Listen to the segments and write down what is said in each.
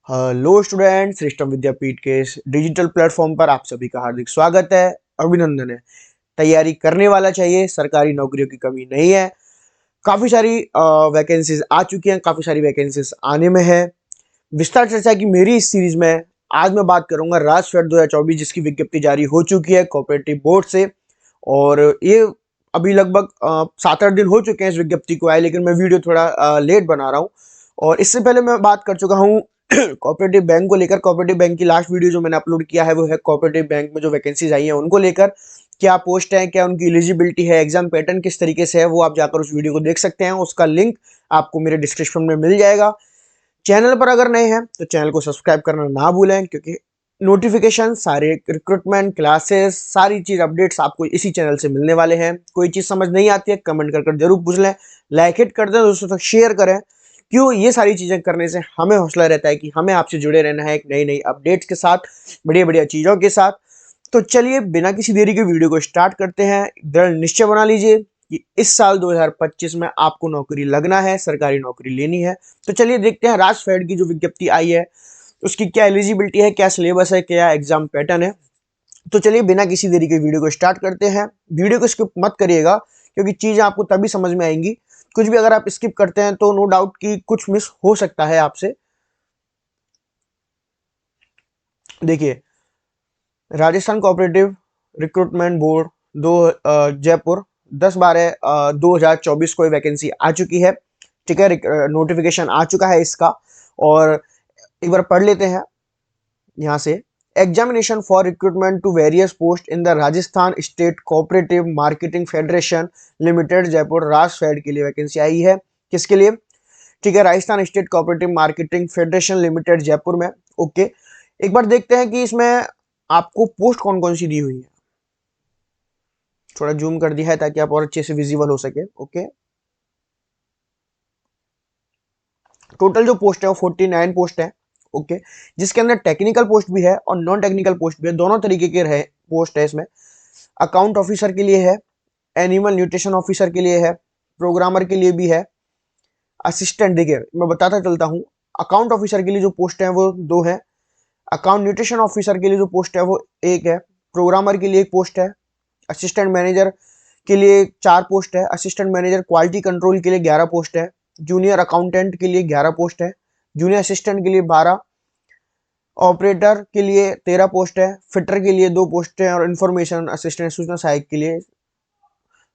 Hello student, system विद्यापीठ के इस digital platform पर आप सभी का हार्दिक स्वागत है। अभिनंदन है। तैयारी करने वाला चाहिए, सरकारी नौकरियों की कमी नहीं है। काफी सारी वैकेंसीज आ चुकी हैं, काफी सारी वैकेंसीज आने में है। विस्तार चर्चा की मेरी इस सीरीज में आज मैं बात करूंगा राजफेड 2024 जिसकी विज्ञप्ति जारी हो चुकी है कोऑपरेटिव बोर्ड से। और ये अभी लगभग 7-8 दिन हो चुके हैं इस विज्ञप्ति को आए, लेकिन मैं वीडियो थोड़ा लेट बना रहा हूँ। और इससे पहले मैं बात कर चुका हूँ कोऑपरेटिव बैंक को लेकर। कोऑपरेटिव बैंक की लास्ट वीडियो जो मैंने अपलोड किया है वो है कोऑपरेटिव बैंक में जो वैकेंसीज आई हैं उनको लेकर। क्या पोस्ट है, क्या उनकी एलिजिबिलिटी है, एग्जाम पैटर्न किस तरीके से है, वो आप जाकर उस वीडियो को देख सकते हैं। उसका लिंक आपको मेरे डिस्क्रिप्शन में मिल जाएगा। चैनल पर अगर नए हैं तो चैनल को सब्सक्राइब करना ना भूलें, क्योंकि नोटिफिकेशन, सारे रिक्रूटमेंट क्लासेस, सारी चीज अपडेट्स आपको इसी चैनल से मिलने वाले हैं। कोई चीज समझ नहीं आती है कमेंट कर जरूर पूछ लें, लाइक हिट कर दें, दोस्तों तक शेयर करें। क्यों, ये सारी चीजें करने से हमें हौसला रहता है कि हमें आपसे जुड़े रहना है एक नई नई अपडेट्स के साथ, बढ़िया बढ़िया चीजों के साथ। तो चलिए बिना किसी देरी के वीडियो को स्टार्ट करते हैं। दृढ़ निश्चय बना लीजिए कि इस साल 2025 में आपको नौकरी लगना है, सरकारी नौकरी लेनी है। तो चलिए देखते हैं राजफेड की जो विज्ञप्ति आई है उसकी क्या एलिजिबिलिटी है, क्या सिलेबस है, क्या एग्जाम पैटर्न है। तो चलिए बिना किसी देरी के वीडियो को स्टार्ट करते हैं। वीडियो को स्किप मत करिएगा, क्योंकि चीजें आपको तभी समझ में आएंगी। कुछ भी अगर आप स्किप करते हैं तो नो डाउट कि कुछ मिस हो सकता है आपसे। देखिए, राजस्थान कोऑपरेटिव रिक्रूटमेंट बोर्ड दो जयपुर 10/12/2024 को ये वैकेंसी आ चुकी है। ठीक है, नोटिफिकेशन आ चुका है इसका। और एक बार पढ़ लेते हैं यहाँ से। Examination for recruitment to various post in the Rajasthan state cooperative marketing federation limited Jaipur, Rajfed के लिए वैकेंसी आई है। किसके लिए? ठीक है, Rajasthan state cooperative marketing federation limited Jaipur में। ओके, एक बार देखते हैं कि इसमें आपको पोस्ट कौन कौन सी दी हुई है। थोड़ा जूम कर दिया है ताकि आप और अच्छे से विजिबल हो सके। ओके, टोटल जो पोस्ट है वो 49 पोस्ट है। ओके, जिसके अंदर टेक्निकल पोस्ट भी है और नॉन टेक्निकल पोस्ट भी है, दोनों तरीके के रहे पोस्ट है इसमें। अकाउंट ऑफिसर के लिए है, एनिमल न्यूट्रिशन ऑफिसर के लिए है, प्रोग्रामर के लिए भी है, असिस्टेंट। देखिए मैं बताता चलता हूँ, अकाउंट ऑफिसर के लिए जो पोस्ट है वो 2 है, अकाउंट न्यूट्रिशन ऑफिसर के लिए जो पोस्ट है वो 1 है, प्रोग्रामर के लिए 1 पोस्ट है, असिस्टेंट मैनेजर के लिए 4 पोस्ट है, असिस्टेंट मैनेजर क्वालिटी कंट्रोल के लिए 11 पोस्ट है, जूनियर अकाउंटेंट के लिए 11 पोस्ट है, जूनियर असिस्टेंट के लिए 12, ऑपरेटर के लिए 13 पोस्ट है, फिटर के लिए 2 पोस्ट है, और इन्फॉर्मेशन असिस्टेंट सूचना सहायक के लिए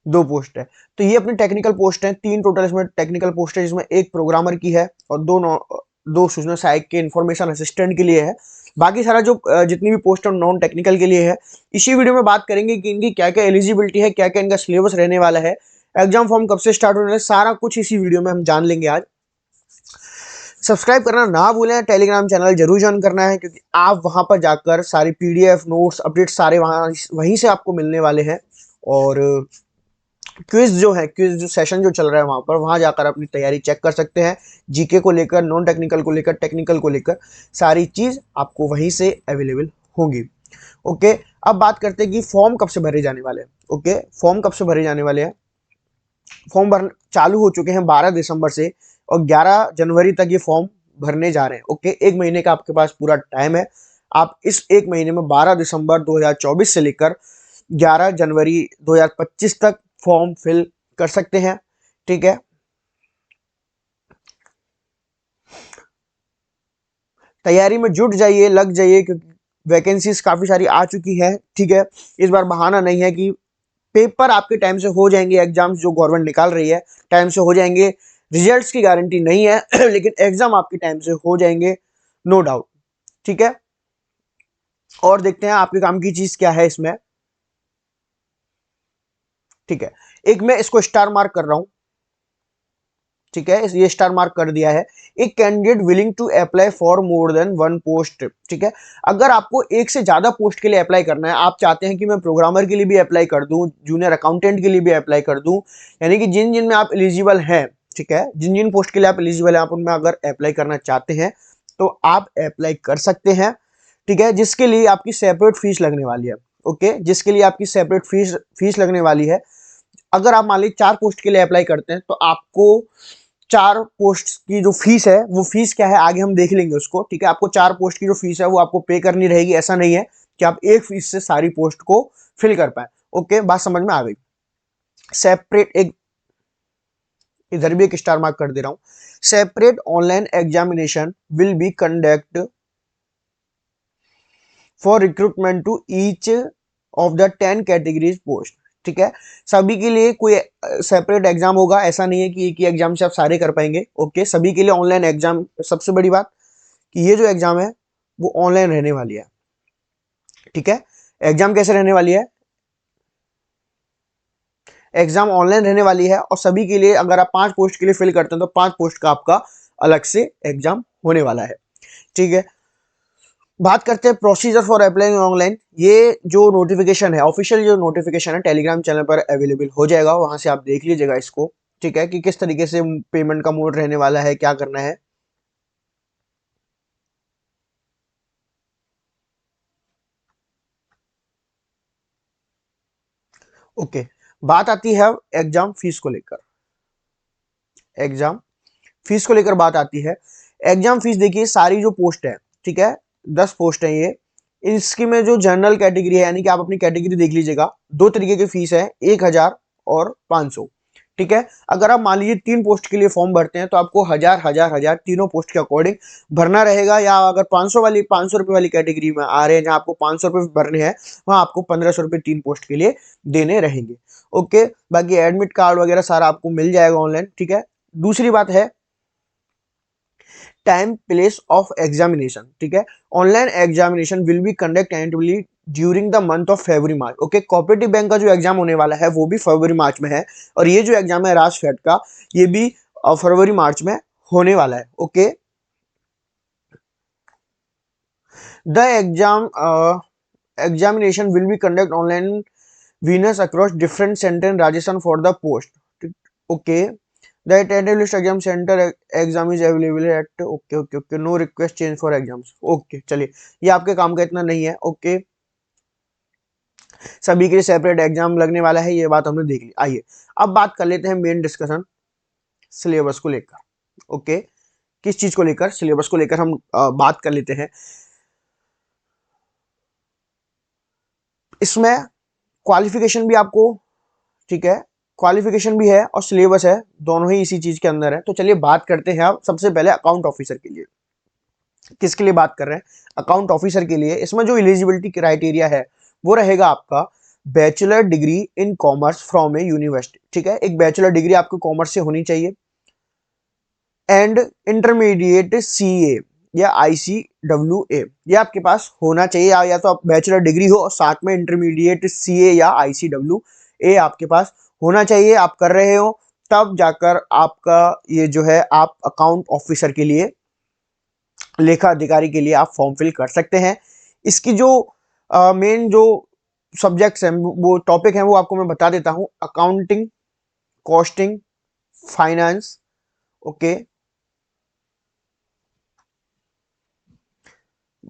2 पोस्ट है। तो ये अपनी टेक्निकल पोस्ट है। 3 टोटल इसमें टेक्निकल पोस्ट है, जिसमें 1 प्रोग्रामर की है और 2 सूचना सहायक के इन्फॉर्मेशन असिस्टेंट के लिए है। बाकी सारा जो जितनी भी पोस्ट है नॉन टेक्निकल के लिए है। इसी वीडियो में बात करेंगे कि इनकी क्या क्या एलिजिबिलिटी है, क्या क्या इनका सिलेबस रहने वाला है, एग्जाम फॉर्म कब से स्टार्ट होने वाला है, सारा कुछ इसी वीडियो में हम जान लेंगे आज। सब्सक्राइब करना ना भूलें, टेलीग्राम चैनल जरूर ज्वाइन करना है, क्योंकि आप वहां पर जाकर सारी पीडीएफ नोट्स अपडेट सारे वहीं से आपको मिलने वाले हैं। और क्विज जो सेशन जो चल रहा है वहां पर, वहां जाकर अपनी तैयारी चेक कर सकते हैं। जीके को लेकर, नॉन टेक्निकल को लेकर, टेक्निकल को लेकर, सारी चीज आपको वहीं से अवेलेबल होंगी। ओके, अब बात करते हैं कि फॉर्म कब से भरे जाने वाले हैं। ओके, फॉर्म कब से भरे जाने वाले हैं? फॉर्म भर चालू हो चुके हैं 12 दिसंबर से, और 11 जनवरी तक ये फॉर्म भरने जा रहे हैं। ओके, 1 महीने का आपके पास पूरा टाइम है। आप इस 1 महीने में 12 दिसंबर 2024 से लेकर 11 जनवरी 2025 तक फॉर्म फिल कर सकते हैं। ठीक है, तैयारी में जुट जाइए, लग जाइए, क्योंकि वैकेंसीज काफी सारी आ चुकी है। ठीक है, इस बार बहाना नहीं है कि पेपर आपके टाइम से हो जाएंगे, एग्जाम्स जो गवर्नमेंट निकाल रही है टाइम से हो जाएंगे, रिजल्ट्स की गारंटी नहीं है लेकिन एग्जाम आपके टाइम से हो जाएंगे, नो डाउट। ठीक है, और देखते हैं आपके काम की चीज क्या है इसमें। ठीक है, एक मैं इसको स्टार मार्क कर रहा हूं। ठीक है, ये स्टार मार्क कर दिया है। एक candidate willing to apply for more than 1 post. ठीक है, अगर आपको एक से ज्यादा पोस्ट के लिए अप्लाई करना है, आप चाहते हैं कि मैं प्रोग्रामर के लिए भी अप्लाई कर दूं, जूनियर अकाउंटेंट के लिए भी अप्लाई कर दूं, यानी कि जिन जिन में आप एलिजिबल हैं, ठीक है, जिन जिन पोस्ट के लिए आप एलिजिबल हैं, आप उनमें अगर अप्लाई करना चाहते हैं तो आप अप्लाई कर सकते हैं। ठीक है, जिसके लिए आपकी सेपरेट फीस लगने वाली है। ओके, जिसके लिए आपकी सेपरेट फीस लगने वाली है। अगर आप मान लीजिए 4 पोस्ट के लिए अप्लाई करते हैं तो आपको 4 पोस्ट की जो फीस है वो फीस क्या है आगे हम देख लेंगे उसको, ठीक है। आपको 4 पोस्ट की जो फीस है वो आपको पे करनी रहेगी, ऐसा नहीं है कि आप एक फीस से सारी पोस्ट को फिल कर पाए। ओके, बात समझ में आ गई। सेपरेट एक, इधर भी एक स्टार मार्क कर दे रहा हूं, separate online examination will be conduct for recruitment to each of the 10 categories post, ठीक है। सभी के लिए कोई सेपरेट एग्जाम होगा, ऐसा नहीं है कि एक ही एग्जाम से आप सारे कर पाएंगे। ओके, सभी के लिए ऑनलाइन एग्जाम, सबसे बड़ी बात कि ये जो एग्जाम है वो ऑनलाइन रहने वाली है, ठीक है। एग्जाम कैसे रहने वाली है, एग्जाम ऑनलाइन रहने वाली है, और सभी के लिए अगर आप 5 पोस्ट के लिए फिल करते हैं तो 5 पोस्ट का आपका अलग से एग्जाम होने वाला है, ठीक है। बात करते हैं प्रोसीजर फॉर अप्लाइंग ऑनलाइन। ये जो नोटिफिकेशन है, ऑफिशियल जो नोटिफिकेशन है टेलीग्राम चैनल पर अवेलेबल हो जाएगा, वहां से आप देख लीजिएगा इसको, ठीक है, कि किस तरीके से पेमेंट का मोड रहने वाला है, क्या करना है। ओके, बात आती है एग्जाम फीस को लेकर। एग्जाम फीस को लेकर बात आती है। एग्जाम फीस देखिए, सारी जो पोस्ट है, ठीक है, 10 पोस्ट है ये, इसकी में जो जनरल कैटेगरी है, यानी कि आप अपनी कैटेगरी देख लीजिएगा, 2 तरीके की फीस है, 1000 और 500, ठीक है। अगर आप मान लीजिए 3 पोस्ट के लिए फॉर्म भरते हैं तो आपको 1000 तीनों पोस्ट के अकॉर्डिंग भरना रहेगा, या अगर 500 रुपए वाली कैटेगरी में आ रहे हैं जहां आपको 500 रुपए भरने हैं, वहां आपको 1500 रुपए 3 पोस्ट के लिए देने रहेंगे। ओके, बाकी एडमिट कार्ड वगैरह सारा आपको मिल जाएगा ऑनलाइन, ठीक है। दूसरी बात है टाइम प्लेस ऑफ एग्जामिनेशन, ठीक है। Online examination will be conduct entirely during the month of February March. Okay, cooperative bank का जो एग्जाम होने वाला है वो भी फरवरी मार्च में है, और ये जो एग्जाम है राजफेड का, ये भी फरवरी मार्च में होने वाला है। Okay, the examination will be conduct online Venus across different center in Rajasthan for the post. Okay. The tentative list exam center exam is available at okay. No request change for exams. Okay, चलिए, ये आपके काम का इतना नहीं है। Okay, सभी के लिए सेपरेट एग्जाम लगने वाला है, ये बात हमने देख ली। आइए अब बात कर लेते हैं मेन डिस्कशन सिलेबस को लेकर। ओके, किस चीज को लेकर, सिलेबस को लेकर हम बात कर लेते हैं। इसमें क्वालिफिकेशन भी आपको, ठीक है, क्वालिफिकेशन भी है और सिलेबस है, दोनों ही इसी चीज के अंदर है। तो चलिए बात करते हैं अब सबसे पहले अकाउंट ऑफिसर के लिए। किसके लिए बात कर रहे हैं, अकाउंट ऑफिसर के लिए। इसमें जो एलिजिबिलिटी क्राइटेरिया है वो रहेगा आपका bachelor degree in commerce from A university, ठीक है। एक बैचलर डिग्री आपको कॉमर्स से होनी चाहिए, एंड इंटरमीडिएट सीए या ICWA ये आपके पास होना चाहिए, या तो आप बैचलर डिग्री हो और साथ में इंटरमीडिएट सीए या ICWA आपके पास होना चाहिए, आप कर रहे हो, तब जाकर आपका ये जो है आप अकाउंट ऑफिसर के लिए, लेखा अधिकारी के लिए आप फॉर्म फिल कर सकते हैं। इसकी जो मेन जो सब्जेक्ट्स हैं, वो टॉपिक हैं, वो आपको मैं बता देता हूं। Accounting, costing, finance, okay,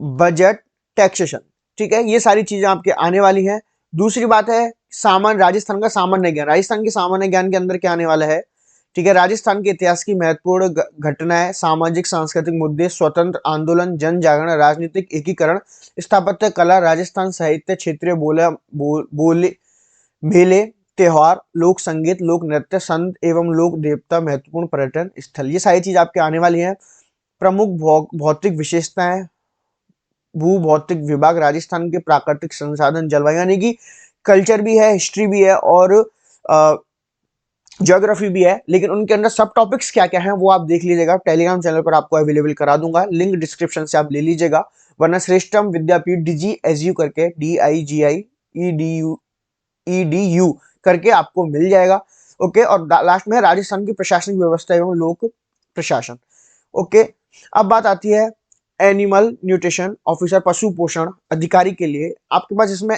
budget, taxation, ठीक है, ये सारी चीजें आपके आने वाली हैं। दूसरी बात है राजस्थान का सामान्य ज्ञान। राजस्थान के सामान्य ज्ञान के अंदर क्या आने वाला है, ठीक है, राजस्थान के इतिहास की महत्वपूर्ण घटनाएं, सामाजिक सांस्कृतिक मुद्दे, स्वतंत्र आंदोलन, जन जागरण, राजनीतिक एकीकरण, स्थापत्य कला, राजस्थान साहित्य, क्षेत्रीय बोले मेले, त्योहार, लोक संगीत, लोक नृत्य, संत एवं लोक देवता, महत्वपूर्ण पर्यटन स्थल, ये सारी चीज आपके आने वाली है। प्रमुख भौतिक विशेषताएं, भू भौतिक विभाग, राजस्थान के प्राकृतिक संसाधन, जलवायु, यानी कि कल्चर भी है, हिस्ट्री भी है और ज्योग्राफी भी है, लेकिन उनके अंदर सब टॉपिक्स क्या क्या हैं वो आप देख लीजिएगा, टेलीग्राम चैनल पर आपको अवेलेबल करा दूंगा, लिंक डिस्क्रिप्शन से आप ले लीजिएगा। वरना श्रेष्ठम विद्यापीठ DGSU करके DIGIEDU करके आपको मिल जाएगा। ओके, और लास्ट में राजस्थान की प्रशासनिक व्यवस्था एवं लोक प्रशासन। ओके, अब बात आती है एनिमल न्यूट्रिशन ऑफिसर, पशु पोषण अधिकारी के लिए। आपके पास इसमें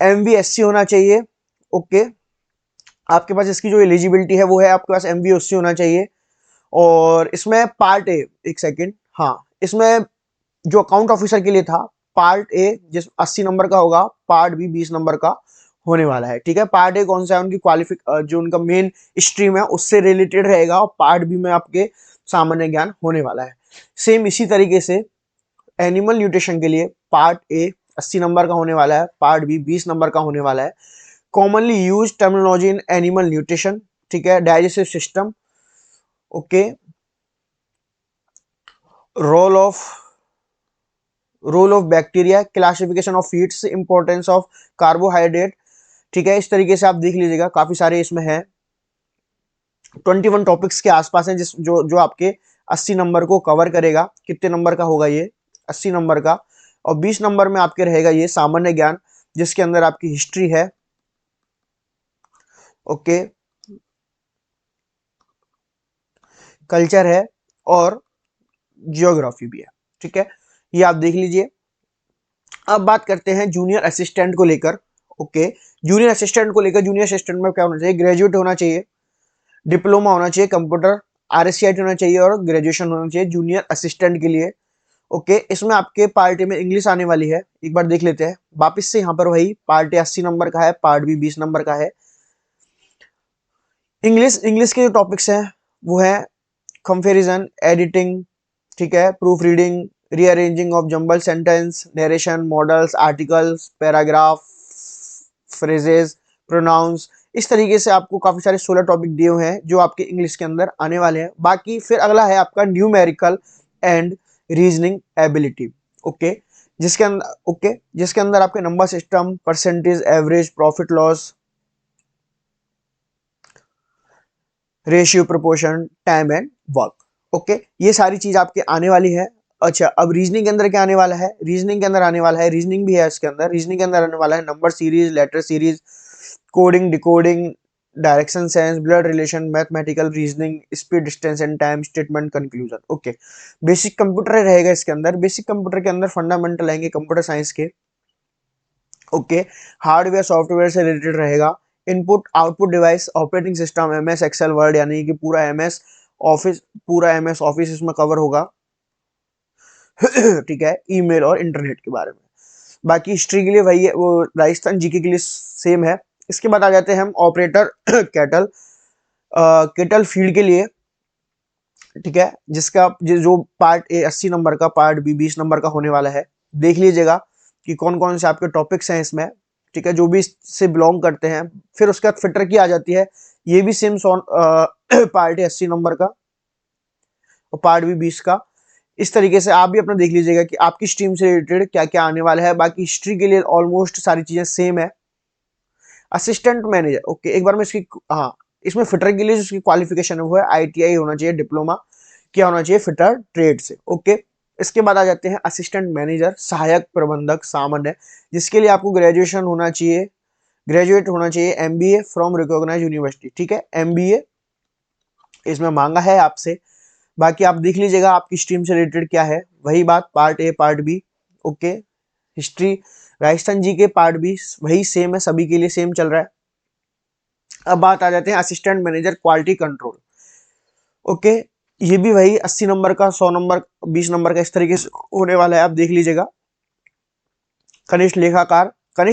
MVSC होना चाहिए। ओके, आपके पास इसकी जो एलिजिबिलिटी है वो है, आपके पास MVSC होना चाहिए। और इसमें पार्ट ए, एक सेकेंड, हाँ, इसमें जो अकाउंट ऑफिसर के लिए था, पार्ट ए जिस 80 नंबर का होगा, पार्ट बी 20 नंबर का होने वाला है। ठीक है, पार्ट ए कौन सा है, उनकी जो उनका मेन स्ट्रीम है उससे रिलेटेड रहेगा, और पार्ट बी में आपके सामान्य ज्ञान होने वाला है। सेम इसी तरीके से एनिमल न्यूट्रिशन के लिए पार्ट ए 80 नंबर का होने वाला है, पार्ट बी 20 नंबर का होने वाला है। Commonly use terminology in animal nutrition, ठीक है, digestive system, okay, role of bacteria, classification of feeds, importance of carbohydrate. ठीक है, इस तरीके से आप देख लीजिएगा, काफी सारे इसमें है, 21 टॉपिक्स के आसपास है, जिस जो जो आपके 80 नंबर को कवर करेगा। कितने नंबर का होगा ये, 80 नंबर का। और 20 नंबर में आपके रहेगा ये सामान्य ज्ञान, जिसके अंदर आपकी हिस्ट्री है, ओके, कल्चर है और जियोग्राफी भी है। ठीक है, ये आप देख लीजिए। अब बात करते हैं जूनियर असिस्टेंट को लेकर, ओके। जूनियर असिस्टेंट को लेकर, जूनियर असिस्टेंट में क्या होना चाहिए, ग्रेजुएट होना चाहिए, डिप्लोमा होना चाहिए, कंप्यूटर RSCIT होना चाहिए और ग्रेजुएशन होना चाहिए जूनियर असिस्टेंट के लिए, ओके। इसमें आपके पार्टी में इंग्लिश आने वाली है, एक बार देख लेते हैं वापिस से। यहाँ पर वही पार्ट ए 80 नंबर का है, पार्ट बी 20 नंबर का है। इंग्लिश के जो टॉपिक्स हैं वो है कंपैरिजन, एडिटिंग, ठीक है, proof reading, rearranging of jumble sentence, narration, models, articles, paragraph, phrases, pronounce. इस तरीके से आपको काफी सारे 16 टॉपिक दिए हुए हैं जो आपके इंग्लिश के अंदर आने वाले हैं। बाकी फिर अगला है आपका numerical and reasoning ability, okay, जिसके अंदर आपके number system, percentage, average, profit loss, ratio, proportion, time and work, okay, ये सारी चीज आपके आने वाली है। अच्छा, अब रीजनिंग के अंदर क्या आने वाला है, रीजनिंग के अंदर आने वाला है, रीजनिंग भी है इसके अंदर, रीजनिंग के अंदर आने वाला है number series, letter series, coding, decoding, direction sense, blood relation, mathematical reasoning, speed, distance and time, statement, conclusion, okay. Basic computer रहेगा इसके अंदर, बेसिक कंप्यूटर के अंदर फंडामेंटल आएंगे कंप्यूटर साइंस के, ओके। हार्डवेयर सॉफ्टवेयर से रिलेटेड रहेगा, input output device, operating system, MS excel word, यानी कि पूरा MS ऑफिस इसमें कवर होगा। ठीक है, ईमेल और इंटरनेट के बारे में। बाकी हिस्ट्री के लिए वही है, वो राजस्थान जीके के लिए सेम है। इसके बाद आ जाते हैं हम ऑपरेटर केटल फील्ड के लिए, ठीक है, जिसका जो पार्ट ए 80 नंबर का, पार्ट बी 20 नंबर का होने वाला है। देख लीजिएगा कि कौन कौन से आपके टॉपिक्स हैं इसमें, ठीक है, जो भी इससे बिलोंग करते हैं। फिर उसके बाद फिटर की आ जाती है, ये भी सेम पार्ट ए 80 नंबर का और पार्ट बी 20 का। इस तरीके से आप भी अपना देख लीजिएगा कि आपकी स्ट्रीम से रिलेटेड क्या क्या आने वाला है। बाकी हिस्ट्री के लिए ऑलमोस्ट सारी चीजें सेम है। असिस्टेंट मैनेजर, ओके, एक बार में इसकी, हाँ, इसमें फिटर के लिए जो क्वालिफिकेशन है वो है ITI होना चाहिए, डिप्लोमा क्या होना चाहिए, फिटर ट्रेड से, ओके। इसके बाद आ जाते हैं असिस्टेंट मैनेजर, सहायक प्रबंधक सामान्य, जिसके लिए आपको ग्रेजुएशन होना चाहिए, ग्रेजुएट होना चाहिए MBA फ्रॉम रिकॉग्नाइज यूनिवर्सिटी, ठीक है, MBA इसमें मांगा है आपसे। बाकी आप देख लीजिएगा आपकी स्ट्रीम से रिलेटेड क्या है, वही बात part A part B, okay. History Rajasthan G K part B वही सेम है, सभी के लिए सेम चल रहा है। अब बात आ जाते हैं assistant manager quality control, okay, ये भी वही 80 नंबर का, 100 नंबर, 20 नंबर का, इस तरीके से होने वाला है, आप देख लीजिएगा। कनिष्ठ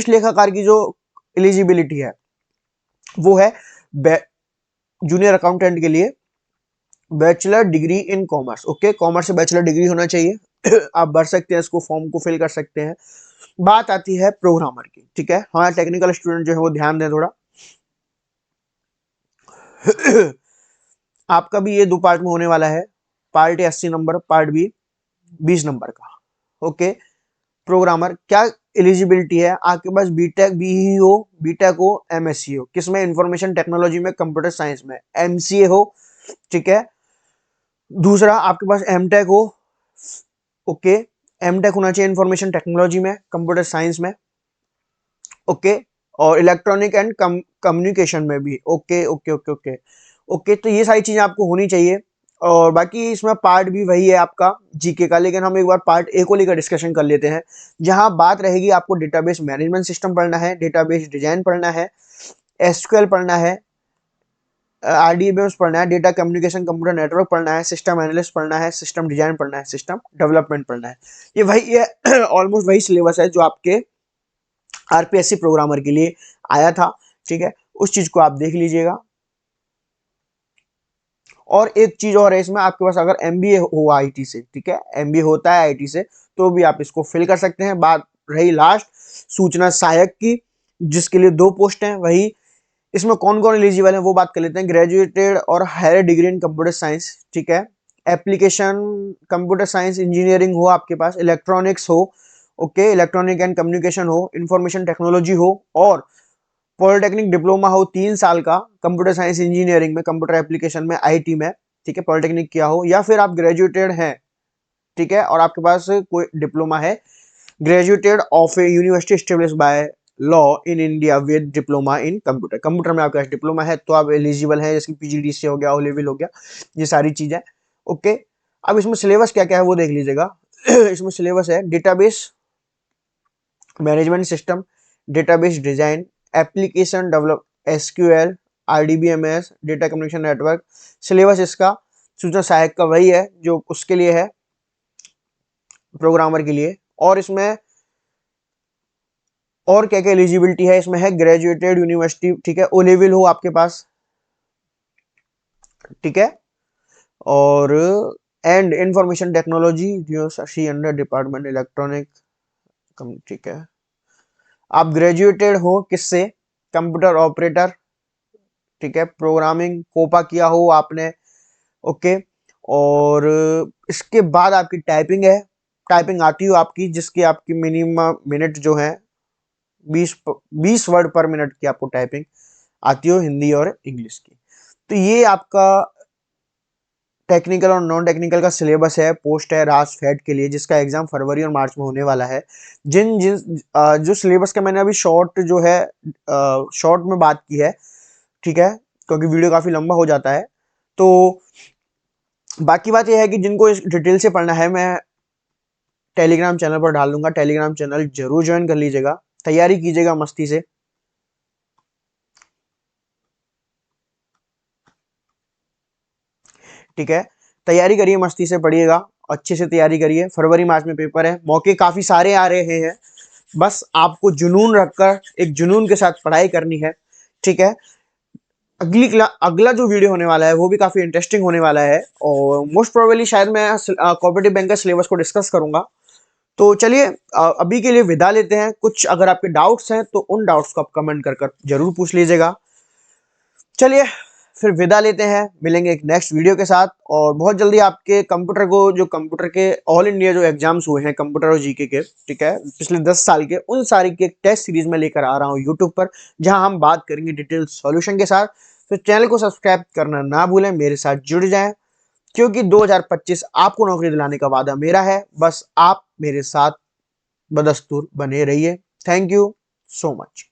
लेखाकार की जो एलिजिबिलिटी है वो है जूनियर अकाउंटेंट के लिए bachelor degree in commerce, okay, commerce से बैचलर डिग्री होना चाहिए। आप भर सकते हैं इसको, फॉर्म को फिल कर सकते हैं। बात आती है प्रोग्रामर की, ठीक है, हमारे टेक्निकल स्टूडेंट जो है वो ध्यान दें थोड़ा। आपका भी ये 2 पार्ट में होने वाला है, पार्ट ए 80 नंबर, पार्ट बी 20 नंबर का, ओके। प्रोग्रामर क्या एलिजिबिलिटी है, आपके पास बीटेक BE हो, बीटेक हो, MSc हो, किसमें, इंफॉर्मेशन टेक्नोलॉजी में, कंप्यूटर साइंस में, MCA हो, ठीक है। दूसरा आपके पास MTech हो, ओके, MTech होना चाहिए इंफॉर्मेशन टेक्नोलॉजी में, कंप्यूटर साइंस में, ओके, और इलेक्ट्रॉनिक एंड कम्युनिकेशन में भी, okay okay okay okay okay. तो ये सारी चीजें आपको होनी चाहिए। और बाकी इसमें पार्ट भी वही है आपका जीके का, लेकिन हम एक बार पार्ट ए को लेकर डिस्कशन कर लेते हैं, जहां बात रहेगी आपको डेटाबेस मैनेजमेंट सिस्टम पढ़ना है, डेटाबेस डिजाइन पढ़ना है, SQL पढ़ना है, RDBMS पढ़ना है, डेटा कम्युनिकेशन कंप्यूटर नेटवर्क पढ़ना है, सिस्टम एनालिस्ट पढ़ना है, सिस्टम डिजाइन पढ़ना है, सिस्टम डेवलपमेंट पढ़ना है। ये वही है, ऑलमोस्ट वही सिलेबस है जो आपके आरपीएससी प्रोग्रामर के लिए आया था, ठीक है, उस चीज को आप देख लीजिएगा। और एक चीज और है इसमें, आपके पास अगर एमबीए हो आईटी से, ठीक है, एमबीए होता है आईटी से, तो भी आप इसको फिल कर सकते हैं। बात रही लास्ट सूचना सहायक की, जिसके लिए 2 पोस्ट हैं, वही इसमें कौन कौन एलिजिबल है वो बात कर लेते हैं। ग्रेजुएटेड और higher degree in computer science, ठीक है, एप्लीकेशन कंप्यूटर साइंस इंजीनियरिंग हो आपके पास, इलेक्ट्रॉनिक्स हो, ओके, इलेक्ट्रॉनिक एंड कम्युनिकेशन हो, इंफॉर्मेशन टेक्नोलॉजी हो, और पॉलिटेक्निक डिप्लोमा हो 3 साल का कंप्यूटर साइंस इंजीनियरिंग में, कंप्यूटर एप्लीकेशन में, आईटी में, ठीक है, पॉलिटेक्निक किया हो, या फिर आप ग्रेजुएटेड हैं, ठीक है, और आपके पास कोई डिप्लोमा है, graduated of A university established by law in India with diploma in computer, computer में आपके पास डिप्लोमा है तो आप एलिजिबल हैं, जैसे पीजीडीसी हो गया, ओ लेवल हो गया, ये सारी चीजें, ओके। अब इसमें सिलेबस क्या क्या है वो देख लीजिएगा। इसमें सिलेबस है database management system, database design, application develop, SQL, RDBMS, data communication network. Syllabus इसका सूचना सहायक का वही है जो उसके लिए है, प्रोग्रामर के लिए। और इसमें और क्या क्या एलिजिबिलिटी है, इसमें है ग्रेजुएटेड यूनिवर्सिटी, ठीक है, ओ लेवल हो आपके पास, ठीक है, और एंड इंफॉर्मेशन टेक्नोलॉजी जो सी अंडर डिपार्टमेंट इलेक्ट्रॉनिक, ठीक है, आप ग्रेजुएटेड हो किससे, कंप्यूटर ऑपरेटर, ठीक है, प्रोग्रामिंग कोपा किया हो आपने, ओके, और इसके बाद आपकी टाइपिंग है, टाइपिंग आती हो आपकी, जिसकी आपकी मिनिमम मिनट जो है 20 वर्ड पर मिनट की आपको टाइपिंग आती हो, हिंदी और इंग्लिश की। तो ये आपका टेक्निकल और नॉन टेक्निकल का सिलेबस है, पोस्ट है रास फेड के लिए, जिसका एग्जाम फरवरी और मार्च में होने वाला है। जिन जिन जो सिलेबस का मैंने अभी शॉर्ट जो है शॉर्ट में बात की है, ठीक है, क्योंकि वीडियो काफी लंबा हो जाता है, तो बाकी बात यह है कि जिनको इस डिटेल से पढ़ना है, मैं टेलीग्राम चैनल पर डाल दूंगा, टेलीग्राम चैनल जरूर ज्वाइन कर लीजिएगा, तैयारी कीजिएगा मस्ती से, ठीक है, तैयारी करिए मस्ती से, पढ़िएगा, अच्छे से तैयारी करिए, फरवरी मार्च में पेपर है, मौके काफी सारे आ रहे हैं, बस आपको जुनून रखकर एक जुनून के साथ पढ़ाई करनी है, ठीक है। अगला जो वीडियो होने वाला है वो भी काफी इंटरेस्टिंग होने वाला है, और मोस्ट प्रोबेबली शायद मैं कॉपरेटिव बैंक का सिलेबस को डिस्कस करूंगा। तो चलिए अभी के लिए विदा लेते हैं। कुछ अगर आपके डाउट्स हैं तो उन डाउट्स को आप कमेंट कर कर जरूर पूछ लीजिएगा। चलिए फिर विदा लेते हैं, मिलेंगे एक नेक्स्ट वीडियो के साथ, और बहुत जल्दी आपके कंप्यूटर को, जो कंप्यूटर के ऑल इंडिया जो एग्जाम्स हुए हैं कंप्यूटर और जीके के, ठीक है, पिछले 10 साल के, उन सारी के टेस्ट सीरीज में लेकर आ रहा हूँ यूट्यूब पर, जहां हम बात करेंगे डिटेल सॉल्यूशन के साथ। तो चैनल को सब्सक्राइब करना ना भूलें, मेरे साथ जुड़ जाएं, क्योंकि 2025 आपको नौकरी दिलाने का वादा मेरा है, बस आप मेरे साथ बदस्तूर बने रहिए। Thank you so much.